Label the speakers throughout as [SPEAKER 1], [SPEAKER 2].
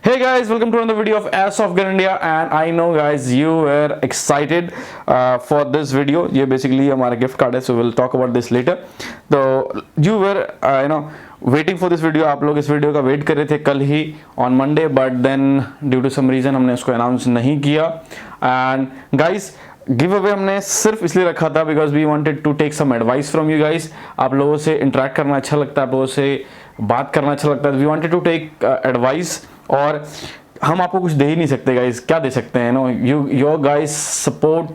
[SPEAKER 1] Hey guys, welcome to another video of Airsoft Gun India and I know guys you were excited for this video. ये basically हमारा gift card है, so we'll talk about this later. तो you were waiting for this video. आप लोग इस video का wait कर रहे थे कल ही on Monday, but then due to some reason हमने उसको अनाउंस नहीं किया. And guys, गिव अवे हमने सिर्फ इसलिए रखा था because we wanted to take some advice from you guys. आप लोगों से इंटरेक्ट करना अच्छा लगता है, आप लोगों से बात करना अच्छा लगता है. We wanted to take advice और हम आपको कुछ दे ही नहीं सकते गाइस. क्या दे सकते हैं? नो योर गाइस सपोर्ट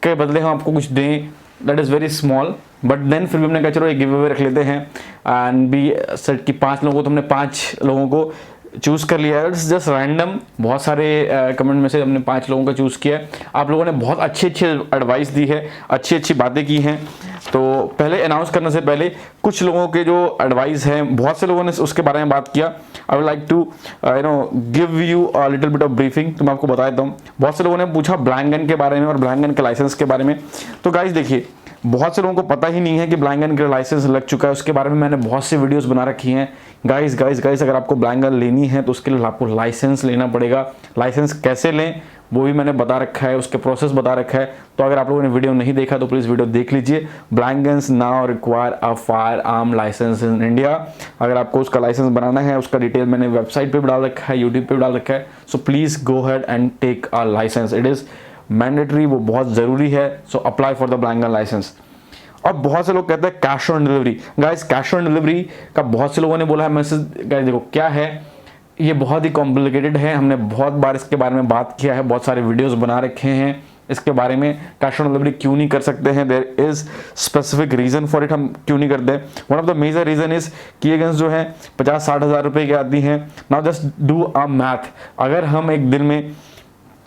[SPEAKER 1] के बदले हम आपको कुछ दें, that is very small. But then फिर भी हमने कहा चलो एक गिव अवे रख लेते हैं एंड बी सेट कि 5 लोगों को, तो हमने 5 लोगों को चूज़ कर लिया है. It's just random. बहुत सारे कमेंट में से हमने 5 लोगों का चूज़ किया है. आप लोगों ने बहुत अच्छी एडवाइस दी है, अच्छी बातें की हैं. तो पहले अनाउंस करने से पहले कुछ लोगों के जो एडवाइस हैं, बहुत से लोगों ने उसके बारे में बात किया. I would like to give you a little bit of briefing. तो मैं आपको बता देता हूँ. बहुत से लोगों ने पूछा ब्लैंक गन के बारे में और ब्लैंक गन के लाइसेंस के बारे में. तो गाइस देखिए, बहुत से लोगों को पता ही नहीं है कि ब्लैंक गन का लाइसेंस लग चुका है. उसके बारे में मैंने बहुत सी वीडियोस बना रखी हैं. गाइस अगर आपको ब्लैंक गन लेनी है तो उसके लिए आपको लाइसेंस लेना पड़ेगा. लाइसेंस कैसे लें वो भी मैंने बता रखा है, उसके प्रोसेस बता रखा है. तो अगर आप लोगों ने वीडियो नहीं देखा तो प्लीज़ वीडियो देख लीजिए. Blank guns now require a fire arm license in India. अगर आपको उसका लाइसेंस बनाना है, उसका डिटेल मैंने वेबसाइट पर भी डाल रखा है, यूट्यूब पर भी डाल रखा है. So please go ahead and take a license. It is mandatory, वो बहुत ज़रूरी है. So apply for the blank gun license. अब बहुत से लोग कहते हैं cash on delivery. Guys cash on delivery का बहुत से लोगों ने बोला है मैसेज. गाइस देखो क्या है, ये बहुत ही कॉम्प्लिकेटेड है. हमने बहुत बार इसके बारे में बात किया है, बहुत सारे वीडियोस बना रखे हैं इसके बारे में. कैश ऑन डिलीवरी क्यों नहीं कर सकते हैं, there is specific reason for it. हम क्यों नहीं करते? One of the major reason is कि ये गन्स जो है 50-60 हज़ार रुपये की आती हैं. Now just do a math. अगर हम एक दिन में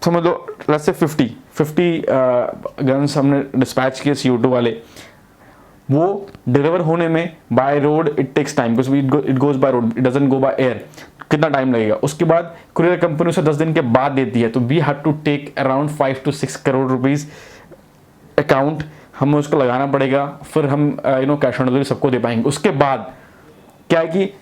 [SPEAKER 1] समझ लो लेट्स से 50 गन्स हमने डिस्पैच किए CO2 वाले, वो डिलीवर होने में by road it takes time because it goes by road, it doesn't go by air. कितना टाइम लगेगा? उसके बाद कुरियर कंपनी उसे 10 दिन के बाद देती है. तो we have to take around 5 to 6 crore rupees account हमें उसको लगाना पड़ेगा. फिर हम कैश ऑन डिलीवरी सबको दे पाएंगे. उसके बाद क्या है कि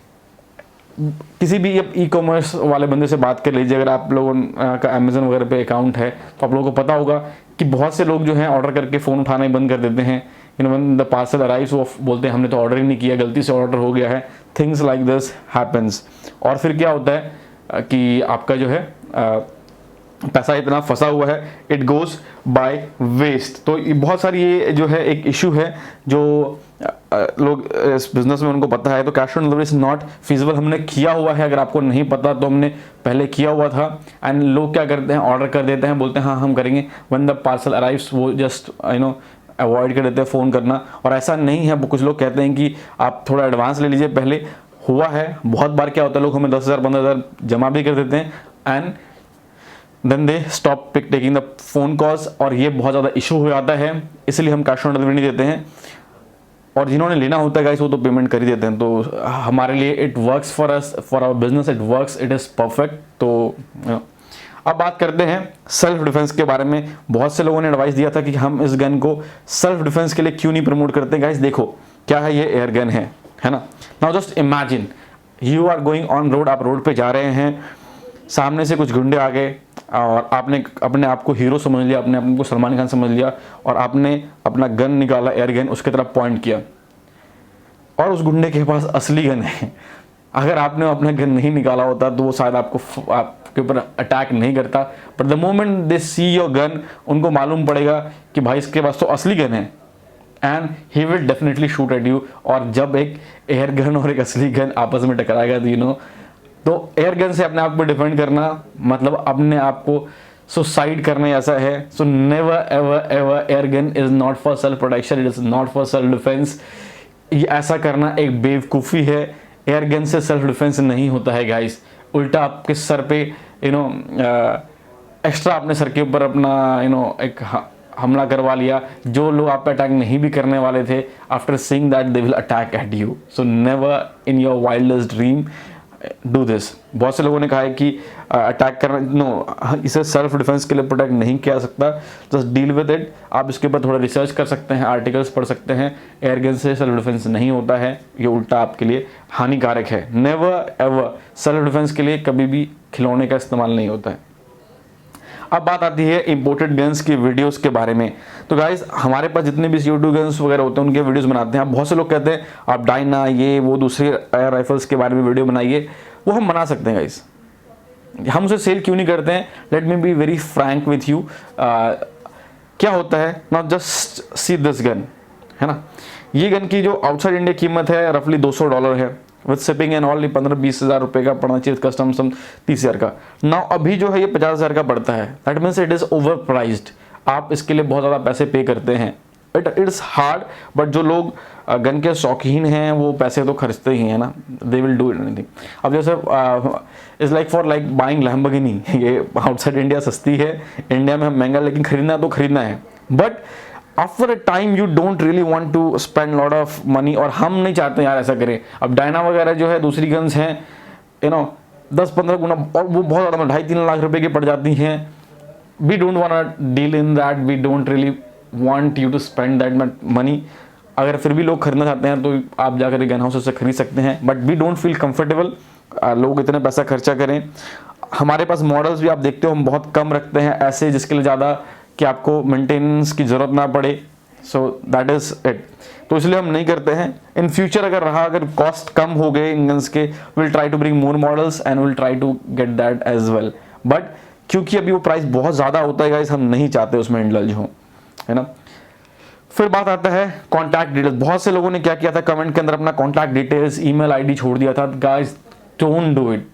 [SPEAKER 1] किसी भी ई कॉमर्स वाले बंदे से बात कर लीजिए. अगर आप लोगों का अमेजन वगैरह पे अकाउंट है तो आप लोगों को पता होगा कि बहुत से लोग जो हैं ऑर्डर करके फ़ोन उठाना ही बंद कर देते हैं. व्हेन द पार्सल अराइव्स वो बोलते हैं हमने तो ऑर्डर ही नहीं किया, गलती से ऑर्डर हो गया है. Things like this happens. और फिर क्या होता है कि आपका जो है पैसा इतना फंसा हुआ है, इट गोज बाय वेस्ट. तो बहुत सारी ये जो है एक इशू है जो लोग इस बिजनेस में उनको पता है. तो cash on delivery is not feasible. हमने किया हुआ है, अगर आपको नहीं पता तो हमने पहले किया हुआ था. एंड लोग क्या करते हैं, ऑर्डर कर देते हैं, बोलते हैं हाँ हम करेंगे. व्हेन द पार्सल अराइव्स वो जस्ट अवॉइड कर देते हैं फ़ोन करना. और ऐसा नहीं है. कुछ लोग कहते हैं कि आप थोड़ा एडवांस ले लीजिए. पहले हुआ है बहुत बार. क्या होता है, लोग हमें 10,000 15,000 जमा भी कर देते हैं and then they stop taking the phone calls. और ये बहुत ज़्यादा इशू हो जाता है, इसलिए हम कैश ऑन डिलीवरी नहीं देते हैं. और जिन्होंने लेना होता है गाइस वो तो पेमेंट कर ही देते हैं. तो हमारे लिए it works for us, for our business it works, it is perfect. तो अब बात करते हैं सेल्फ डिफेंस के बारे में. बहुत से लोगों ने एडवाइस दिया था कि हम इस गन को सेल्फ डिफेंस के लिए क्यों नहीं प्रमोट करते. गाइस देखो क्या है, ये एयर गन है ना. Now just imagine you are going on road. आप रोड पे जा रहे हैं, सामने से कुछ गुंडे आ गए और आपने अपने आप को हीरो समझ लिया, अपने आप को सलमान खान समझ लिया और आपने अपना गन निकाला, एयर गन, उसकी तरफ पॉइंट किया और उस गुंडे के पास असली गन है. अगर आपने अपना गन नहीं निकाला होता तो वो शायद आपके ऊपर अटैक नहीं करता. But the moment they see your gun, उनको मालूम पड़ेगा कि भाई इसके पास तो असली गन है and he will definitely shoot at you. और जब एक एयर गन और एक असली गन आपस में टकराएगा तो एयर गन से अपने आप को डिफेंड करना मतलब अपने आप को सुसाइड करने ऐसा है. So never ever ever, air gun is not for self protection, it is not for self defence. ये ऐसा करना एक बेवकूफ़ी है. एयर गन से सेल्फ डिफेंस नहीं होता है गाइस. उल्टा आपके सर पे एक्स्ट्रा अपने सर के ऊपर अपना एक हमला करवा लिया. जो लोग आप पे अटैक नहीं भी करने वाले थे, after seeing that they will attack eight you. So never in your wildest dream do this. बहुत से लोगों ने कहा है कि अटैक करना, नो, इसे सेल्फ डिफेंस के लिए प्रोटेक्ट नहीं किया जा सकता, जस्ट डील विद इट। आप इसके ऊपर थोड़ा रिसर्च कर सकते हैं, आर्टिकल्स पढ़ सकते हैं। एयर गन से सेल्फ डिफेंस नहीं होता है, ये उल्टा आपके लिए हानिकारक है। नेवर एवर सेल्फ डिफेंस के लिए कभी भी खिलौने का इस्तेमाल नहीं होता है। अब बात आती है इंपोर्टेड गन्स की वीडियोस के बारे में। तो गाइस, हमारे पास जितने भी CO2 गन्स वगैरह होते हैं उनके वीडियोस बनाते हैं। अब बहुत से लोग कहते हैं आप डायना, ये वो दूसरे एयर राइफल्स के बारे में वीडियो बनाइए, वो हम बना सकते हैं गाइस, हम उसे सेल क्यों नहीं करते हैं? Let me be very Frank with you. क्या होता है, not just see this gun, है ना, ये गन की जो आउटसाइड इंडिया कीमत है रफली $200 है, विद शिपिंग एंड ऑल 15-20 हज़ार रुपये का पड़ना चाहिए, कस्टम्स 30,000 का। नाउ अभी जो है ये 50,000 का पड़ता है, that means it is over prized. आप इसके लिए बहुत ज़्यादा पैसे पे करते हैं। इट इज़ हार्ड, बट जो लोग गन के शौकीन हैं वो पैसे तो खर्चते ही हैं ना, दे विल डू एनीथिंग। अब जैसे is like for like buying Lamborghini, ये आउटसाइड इंडिया सस्ती है, इंडिया में महंगा, लेकिन खरीदना तो खरीदना है। But after a time you don't really want to spend lot of money, और हम नहीं चाहते यार ऐसा करें। अब डायना वगैरह जो है दूसरी गन्स हैं, 10-15 गुना, और वो बहुत ज़्यादा 2.5-3 लाख रुपए की पड़ जाती हैं। We don't want deal in that, we don't really want you to spend that money. अगर फिर भी लोग खरीदना चाहते हैं तो आप जाकर गन हाउस से खरीद सकते हैं, but we don't feel comfortable लोग इतने पैसा खर्चा करें। हमारे पास मॉडल्स भी आप देखते हो हम बहुत कम रखते हैं ऐसे, जिसके लिए ज़्यादा कि आपको मेंटेनेंस की ज़रूरत ना पड़े। सो दैट इज़ इट, तो इसलिए हम नहीं करते हैं। इन फ्यूचर अगर कॉस्ट कम हो गए इन गन्स के, will try to bring more models and will try to get that as well. बट क्योंकि अभी वो प्राइस बहुत ज़्यादा होता है गाइस, हम नहीं चाहते उसमें इंडल्ज हो, है ना। फिर बात आता है कॉन्टैक्ट डिटेल्स। बहुत से लोगों ने क्या किया था, कमेंट के अंदर अपना कॉन्टैक्ट डिटेल्स, ईमेल आईडी छोड़ दिया था। Guys, don't do it.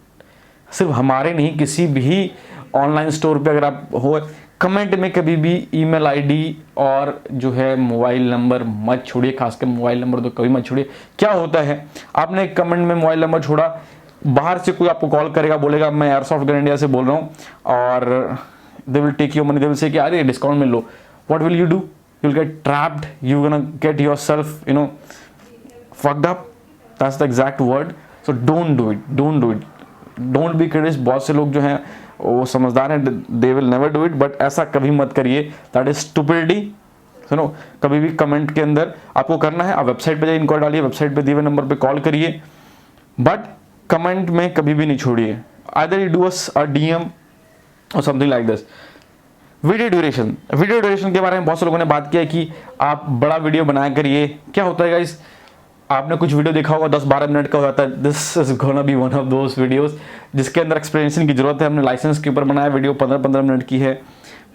[SPEAKER 1] सिर्फ हमारे नहीं, किसी भी ऑनलाइन स्टोर पे अगर आप हो, कमेंट में कभी भी ईमेल आईडी और जो है मोबाइल नंबर मत छोड़िए, खासकर मोबाइल नंबर तो कभी मत छोड़िए। क्या होता है, आपने एक कमेंट में मोबाइल नंबर छोड़ा, बाहर से कोई आपको कॉल करेगा, बोलेगा मैं एयरसॉफ्ट गन इंडिया से बोल रहा हूँ, और they will take your money, they will say कि अरे डिस्काउंट में लो। What will you do? You will get trapped, you gonna get yourself fucked up. That's the exact word. So don't do it, don't do it, don't be curious। बहुत से लोग जो हैं वो समझदार हैं, they will never do it, but ऐसा कभी मत करिए, दैट इज स्टुपिडिटी। सुनो, कभी भी कमेंट के अंदर आपको करना है, आप वेबसाइट पे जाइए, इनको डालिए, वेबसाइट पे दिए हुए नंबर पे कॉल करिए, बट कमेंट में कभी भी नहीं छोड़िए। Either you do a DM और something like this. Video duration के बारे में बहुत से लोगों ने बात किया कि आप बड़ा वीडियो बनाया करिए। क्या होता है गाइस, आपने कुछ वीडियो देखा होगा 10-12 मिनट का हो जाता है, this is gonna be one of those videos जिसके अंदर एक्सप्लेनेशन की जरूरत है। हमने लाइसेंस के ऊपर बनाया वीडियो, 15-15 मिनट की है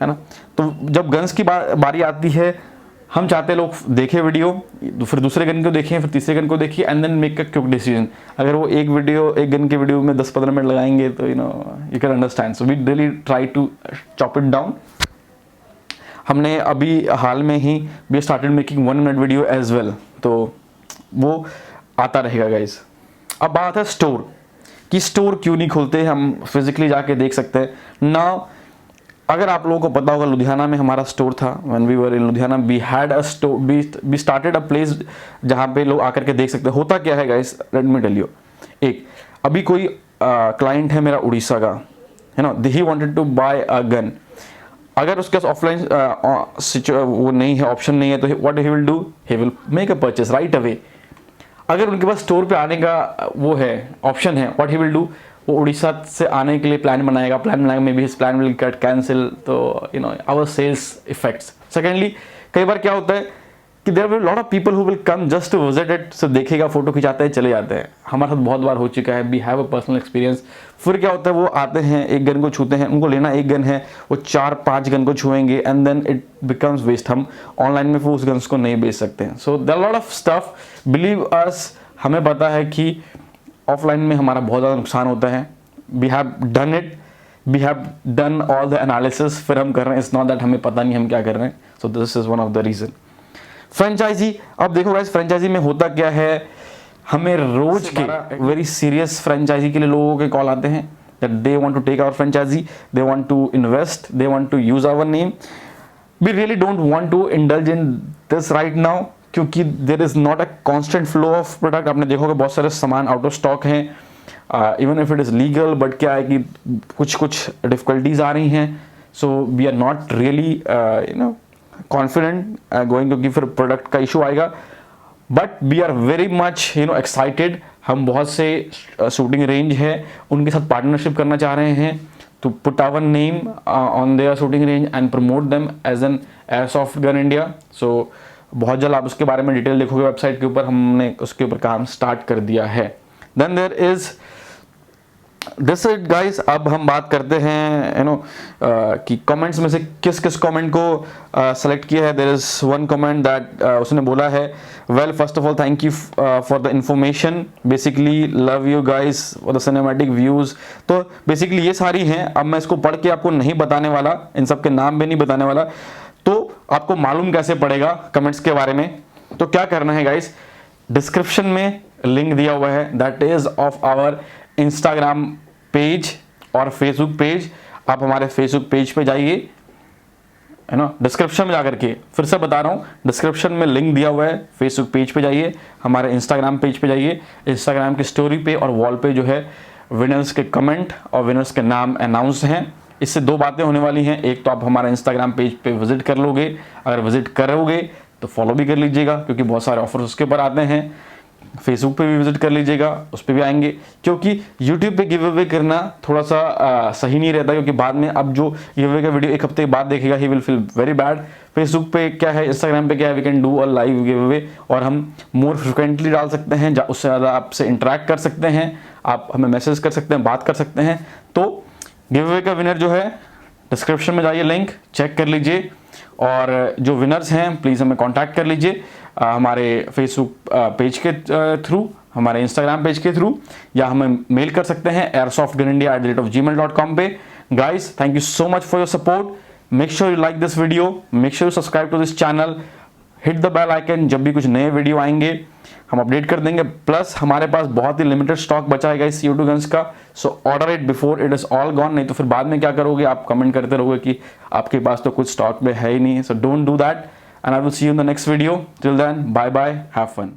[SPEAKER 1] ना। तो जब गन्स की बारी आती है, हम चाहते हैं लोग देखें वीडियो, फिर दूसरे गन को देखें, फिर तीसरे गन को देखिए, and then make a quick decision. अगर वो एक गन के वीडियो में 10-15 मिनट लगाएंगे तो you can understand. So we really try to chop it down. हमने अभी हाल में ही we started making 1 minute video as well, तो वो आता रहेगा गाइज। अब बात है स्टोर कि स्टोर क्यों नहीं खोलते, हम फिजिकली जाके देख सकते हैं ना। अगर आप लोगों को पता होगा, लुधियाना में हमारा स्टोर था। When we were in Ludhiana we had a store, we started a place जहाँ पे लोग आकर के देख सकते हैं। होता क्या है guys, let me tell you. एक अभी कोई क्लाइंट है मेरा उड़ीसा का, है ना, he wanted to buy a gun. अगर उसके पास ऑफलाइन वो नहीं है, ऑप्शन नहीं है, तो what he will do, he will make a purchase right away. अगर उनके पास स्टोर पे आने का वो है, ऑप्शन है, व्हाट ही विल डू, वो उड़ीसा से आने के लिए प्लान बनाएगा, maybe his plan will get cancelled, तो आवर सेल्स इफेक्ट्स। सेकेंडली, कई बार क्या होता है कि there will lot of people who will come just to visit it, so देखेगा, फोटो खिंचाते हैं, चले जाते हैं। हमारे साथ बहुत बार हो चुका है, we have a personal experience. फिर क्या होता है, वो आते हैं, एक गन को छूते हैं, उनको लेना एक गन है, वो 4-5 गन को छुएंगे, and then it becomes waste. हम ऑनलाइन में फिर उस गन्स को नहीं बेच सकते हैं। So there lot of stuff, believe us, हमें पता है कि ऑफलाइन में हमारा बहुत ज़्यादा नुकसान होता है। We have done it, we have done all the analysis, फिर हम कर रहे हैं। इट्स नॉट दैट हमें पता नहीं हम क्या कर रहे हैं। So this is one of the reason. Franchisee, अब देखो गाइस, फ्रेंचाइजी में होता क्या है, हमें रोज के वेरी सीरियस फ्रेंचाइजी के लिए लोगों के कॉल आते हैं that they want to take our franchise, they want to invest, they want to use our name. We really don't want to indulge in this right now, क्योंकि there is not a constant flow of product. आपने देखोगे बहुत सारे सामान out of stock हैं, even if it is legal, but क्या है कि कुछ डिफ़िकल्टीज आ रही हैं, so we are not really confident going, क्योंकि फिर प्रोडक्ट का इशू आएगा। But we are very much excited. हम बहुत से शूटिंग रेंज है उनके साथ पार्टनरशिप करना चाह रहे हैं, to put our name on their shooting range and promote them as an Airsoft Gun India। so बहुत जल्द आप उसके बारे में डिटेल देखोगे वेबसाइट के ऊपर, हमने उसके ऊपर काम स्टार्ट कर दिया है। Then there is this it guys. अब हम बात करते हैं कि कमेंट्स में से किस किस कमेंट को सेलेक्ट किया है। There is one comment that उसने बोला है, well first of all thank you for the information, basically love you guys for the cinematic views. तो बेसिकली ये सारी हैं। अब मैं इसको पढ़ के आपको नहीं बताने वाला, इन सब के नाम भी नहीं बताने वाला, तो आपको मालूम कैसे पड़ेगा कमेंट्स के बारे में। तो क्या करना है गाइस, डिस्क्रिप्शन में लिंक दिया हुआ है, that is of our Instagram page और फेसबुक पेज। आप हमारे फेसबुक पेज पे जाइए, है ना, डिस्क्रिप्शन में जाकर के, फिर से बता रहा हूँ, डिस्क्रिप्शन में लिंक दिया हुआ है, फेसबुक पेज पे जाइए, हमारे इंस्टाग्राम पेज पे जाइए, इंस्टाग्राम की स्टोरी पे और वॉल पे जो है विनर्स के कमेंट और विनर्स के नाम अनाउंस हैं। इससे दो बातें होने वाली हैं, एक तो आप हमारे इंस्टाग्राम पेज पे विजिट कर लोगे, अगर विजिट करोगे तो फॉलो भी कर लीजिएगा, क्योंकि बहुत सारे ऑफर्स उसके ऊपर आते हैं। फेसबुक पे भी विजिट कर लीजिएगा, उस पर भी आएंगे, क्योंकि यूट्यूब पे गिव अवे करना थोड़ा सा सही नहीं रहता, क्योंकि बाद में अब जो गिव अवे का वीडियो एक हफ्ते बाद देखेगा he will feel very bad. Facebook पे क्या है, इंस्टाग्राम पे क्या है, we can do a live giveaway, और हम मोर फ्रिक्वेंटली डाल सकते हैं, उससे ज़्यादा आपसे इंटरेक्ट कर सकते हैं, आप हमें मैसेज कर सकते हैं, बात कर सकते हैं। तो गिव अवे का विनर जो है, डिस्क्रिप्शन में जाइए, लिंक चेक कर लीजिए, और जो विनर्स हैं प्लीज़ हमें कांटेक्ट कर लीजिए हमारे फेसबुक पेज के थ्रू, हमारे इंस्टाग्राम पेज के थ्रू, या हमें मेल कर सकते हैं airsoftgunindia@gmail.com पे। Guys thank you so much for your support, make sure you like this video, make sure you subscribe to this channel, hit the bell icon, जब भी कुछ नए वीडियो आएंगे हम अपडेट कर देंगे। प्लस हमारे पास बहुत ही लिमिटेड स्टॉक बचा है गाइस CO2 गन्स का, so order it before it is all gone, नहीं तो फिर बाद में क्या करोगे, आप कमेंट करते रहोगे कि आपके पास तो कुछ स्टॉक में है ही नहीं। So don't do that, and I will see you in the next video. Till then, bye bye, have fun.